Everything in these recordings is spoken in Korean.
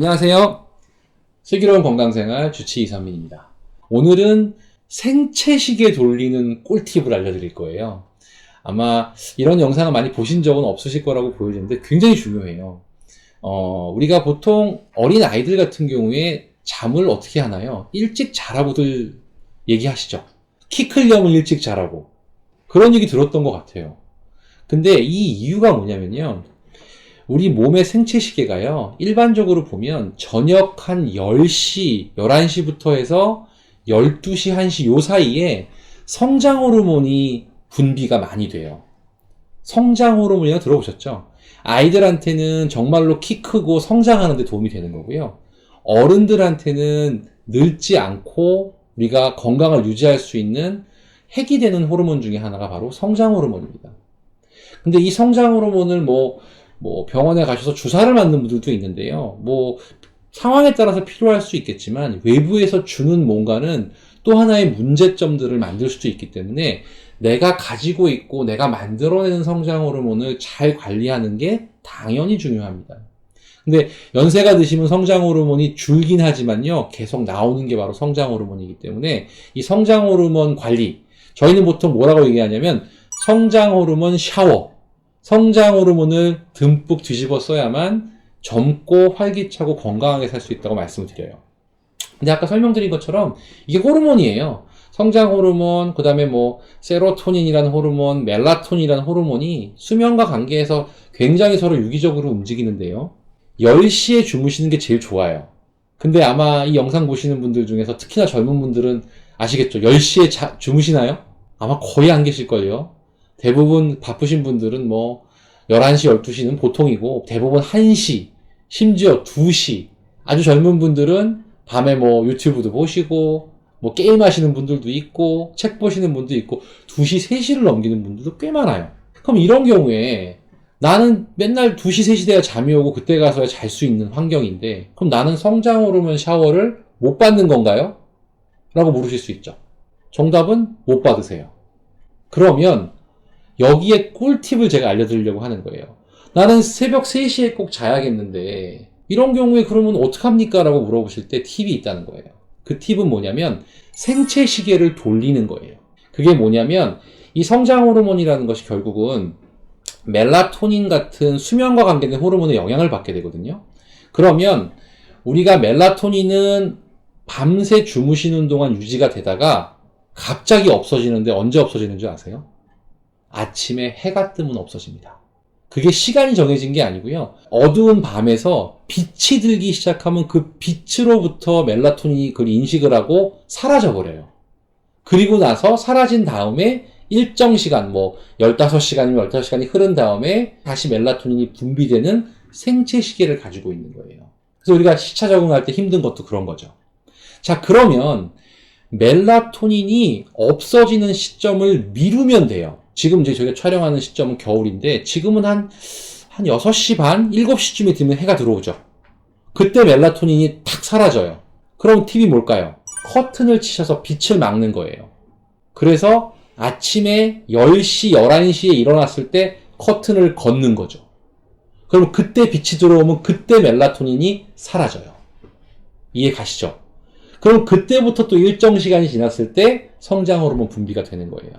안녕하세요. 슬기로운 건강생활 주치 이선민입니다. 오늘은 생체시계 돌리는 꿀팁을 알려드릴 거예요. 아마 이런 영상을 많이 보신 적은 없으실 거라고 보여지는데 굉장히 중요해요. 우리가 보통 어린 아이들 같은 경우에 잠을 어떻게 하나요? 일찍 자라고들 얘기하시죠. 키 크려면 일찍 자라고. 그런 얘기 들었던 것 같아요. 근데 이 이유가 뭐냐면요. 우리 몸의 생체시계가요, 일반적으로 보면 저녁 한 10시, 11시부터 해서 12시, 1시 요 사이에 성장 호르몬이 분비가 많이 돼요. 성장 호르몬이라고 들어보셨죠? 아이들한테는 정말로 키 크고 성장하는 데 도움이 되는 거고요. 어른들한테는 늙지 않고 우리가 건강을 유지할 수 있는 핵이 되는 호르몬 중에 하나가 바로 성장 호르몬입니다. 근데 이 성장 호르몬을 병원에 가셔서 주사를 맞는 분들도 있는데요. 상황에 따라서 필요할 수 있겠지만 외부에서 주는 뭔가는 또 하나의 문제점들을 만들 수도 있기 때문에 내가 가지고 있고 내가 만들어내는 성장 호르몬을 잘 관리하는 게 당연히 중요합니다. 근데 연세가 드시면 성장 호르몬이 줄긴 하지만요, 계속 나오는 게 바로 성장 호르몬이기 때문에 이 성장 호르몬 관리, 저희는 보통 뭐라고 얘기하냐면 성장 호르몬 샤워, 성장 호르몬을 듬뿍 뒤집어 써야만 젊고 활기차고 건강하게 살 수 있다고 말씀을 드려요. 근데 아까 설명드린 것처럼 이게 호르몬이에요. 성장 호르몬, 그 다음에 세로토닌이라는 호르몬, 멜라토닌이라는 호르몬이 수면과 관계해서 굉장히 서로 유기적으로 움직이는데요. 10시에 주무시는 게 제일 좋아요. 근데 아마 이 영상 보시는 분들 중에서 특히나 젊은 분들은 아시겠죠? 10시에 주무시나요? 아마 거의 안 계실걸요. 대부분 바쁘신 분들은 11시, 12시는 보통이고 대부분 1시, 심지어 2시, 아주 젊은 분들은 밤에 유튜브도 보시고 게임 하시는 분들도 있고 책 보시는 분도 있고 2시, 3시를 넘기는 분들도 꽤 많아요. 그럼 이런 경우에 나는 맨날 2시, 3시 돼야 잠이 오고 그때 가서야 잘 수 있는 환경인데 그럼 나는 성장 호르몬 샤워를 못 받는 건가요? 라고 물으실 수 있죠. 정답은 못 받으세요. 그러면 여기에 꿀팁을 제가 알려드리려고 하는 거예요. 나는 새벽 3시에 꼭 자야겠는데 이런 경우에 그러면 어떡합니까? 라고 물어보실 때 팁이 있다는 거예요. 그 팁은 뭐냐면 생체시계를 돌리는 거예요. 그게 뭐냐면 이 성장 호르몬이라는 것이 결국은 멜라토닌 같은 수면과 관계된 호르몬의 영향을 받게 되거든요. 그러면 우리가 멜라토닌은 밤새 주무시는 동안 유지가 되다가 갑자기 없어지는데 언제 없어지는 줄 아세요? 아침에 해가 뜨면 없어집니다. 그게 시간이 정해진 게 아니고요. 어두운 밤에서 빛이 들기 시작하면 그 빛으로부터 멜라토닌이 그걸 인식을 하고 사라져버려요. 그리고 나서 사라진 다음에 일정 시간, 15시간이면 15시간이 흐른 다음에 다시 멜라토닌이 분비되는 생체 시계를 가지고 있는 거예요. 그래서 우리가 시차 적응할 때 힘든 것도 그런 거죠. 자, 그러면 멜라토닌이 없어지는 시점을 미루면 돼요. 지금 저희가 촬영하는 시점은 겨울인데 지금은 한 6시 반, 7시쯤에 되면 해가 들어오죠. 그때 멜라토닌이 탁 사라져요. 그럼 팁이 뭘까요? 커튼을 치셔서 빛을 막는 거예요. 그래서 아침에 10시, 11시에 일어났을 때 커튼을 걷는 거죠. 그럼 그때 빛이 들어오면 그때 멜라토닌이 사라져요. 이해 가시죠? 그럼 그때부터 또 일정 시간이 지났을 때 성장 호르몬 분비가 되는 거예요.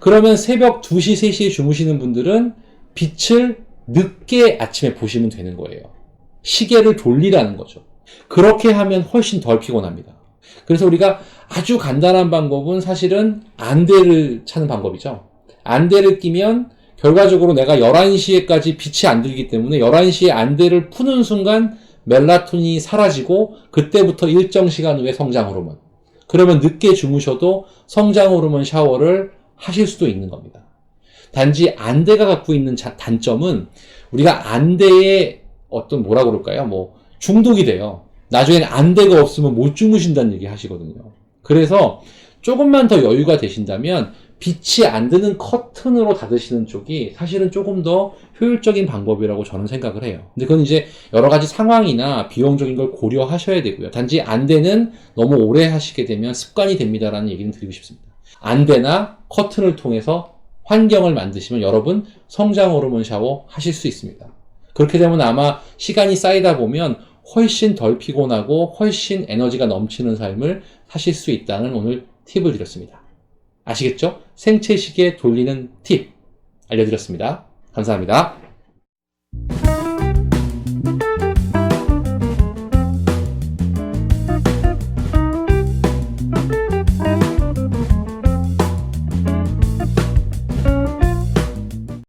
그러면 새벽 2시, 3시에 주무시는 분들은 빛을 늦게 아침에 보시면 되는 거예요. 시계를 돌리라는 거죠. 그렇게 하면 훨씬 덜 피곤합니다. 그래서 우리가 아주 간단한 방법은 사실은 안대를 차는 방법이죠. 안대를 끼면 결과적으로 내가 11시에까지 빛이 안 들기 때문에 11시에 안대를 푸는 순간 멜라토닌이 사라지고 그때부터 일정 시간 후에 성장 호르몬. 그러면 늦게 주무셔도 성장 호르몬 샤워를 하실 수도 있는 겁니다. 단지 안대가 갖고 있는 단점은 우리가 안대에 중독이 돼요. 나중에는 안대가 없으면 못 주무신다는 얘기 하시거든요. 그래서 조금만 더 여유가 되신다면 빛이 안 드는 커튼으로 닫으시는 쪽이 사실은 조금 더 효율적인 방법이라고 저는 생각을 해요. 근데 그건 이제 여러 가지 상황이나 비용적인 걸 고려하셔야 되고요. 단지 안대는 너무 오래 하시게 되면 습관이 됩니다라는 얘기는 드리고 싶습니다. 안대나 커튼을 통해서 환경을 만드시면 여러분 성장 호르몬 샤워 하실 수 있습니다. 그렇게 되면 아마 시간이 쌓이다 보면 훨씬 덜 피곤하고 훨씬 에너지가 넘치는 삶을 사실 수 있다는 오늘 팁을 드렸습니다. 아시겠죠? 생체 시계 돌리는 팁 알려드렸습니다. 감사합니다.